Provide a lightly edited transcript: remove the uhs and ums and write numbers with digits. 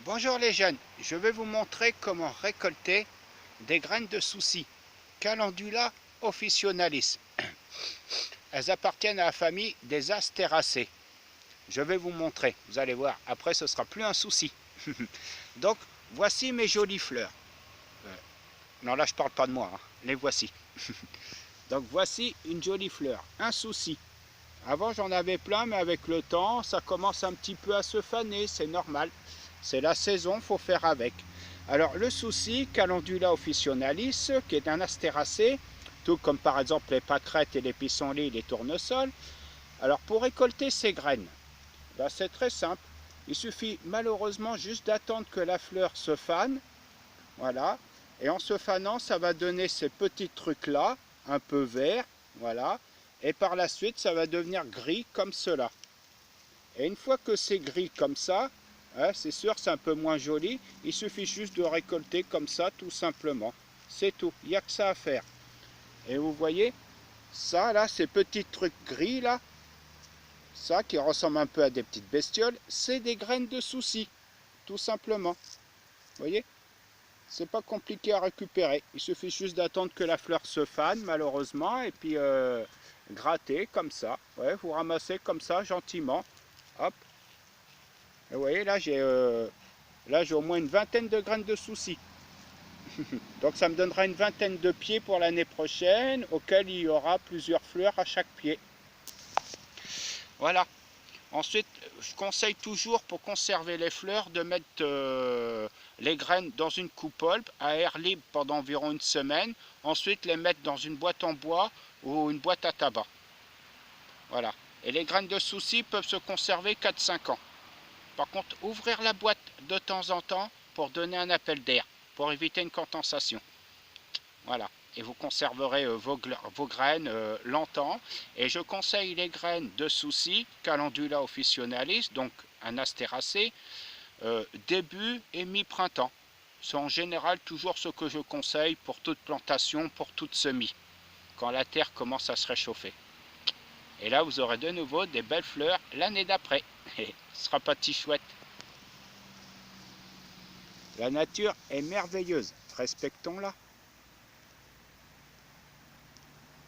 Bonjour les jeunes, je vais vous montrer comment récolter des graines de souci, Calendula officinalis. Elles appartiennent à la famille des Astéracées. Je vais vous montrer, vous allez voir, après ce sera plus un souci. Donc voici mes jolies fleurs. Non là je parle pas de moi, hein. Les voici. Donc voici une jolie fleur, un souci. Avant j'en avais plein, mais avec le temps ça commence un petit peu à se faner, c'est normal. C'est la saison, faut faire avec. Alors le souci, Calendula officinalis, qui est un astéracée, tout comme par exemple les pâquerettes et les pissenlits, les tournesols. Alors pour récolter ces graines, ben, c'est très simple. Il suffit malheureusement juste d'attendre que la fleur se fane. Voilà. Et en se fanant, ça va donner ces petits trucs-là, un peu verts. Voilà. Et par la suite, ça va devenir gris comme cela. Et une fois que c'est gris comme ça, hein, c'est sûr c'est un peu moins joli, il suffit juste de récolter comme ça tout simplement. C'est tout, il n'y a que ça à faire. Et vous voyez, ça là, ces petits trucs gris là, ça qui ressemble un peu à des petites bestioles, c'est des graines de souci, tout simplement. Vous voyez, c'est pas compliqué à récupérer, il suffit juste d'attendre que la fleur se fane malheureusement, et puis gratter comme ça. Ouais, vous ramassez comme ça gentiment, hop. Et vous voyez, là j'ai au moins une vingtaine de graines de souci. Donc ça me donnera une vingtaine de pieds pour l'année prochaine, auquel il y aura plusieurs fleurs à chaque pied. Voilà. Ensuite, je conseille toujours pour conserver les fleurs de mettre les graines dans une coupole à air libre pendant environ une semaine. Ensuite, les mettre dans une boîte en bois ou une boîte à tabac. Voilà. Et les graines de souci peuvent se conserver 4-5 ans. Par contre, ouvrir la boîte de temps en temps pour donner un appel d'air, pour éviter une condensation. Voilà. Et vous conserverez vos graines longtemps. Et je conseille les graines de souci, Calendula officinalis, donc un astéracée, début et mi-printemps. C'est en général toujours ce que je conseille pour toute plantation, pour toute semis, quand la terre commence à se réchauffer. Et là, vous aurez de nouveau des belles fleurs l'année d'après. Ce sera pas petit chouette. La nature est merveilleuse, respectons-la.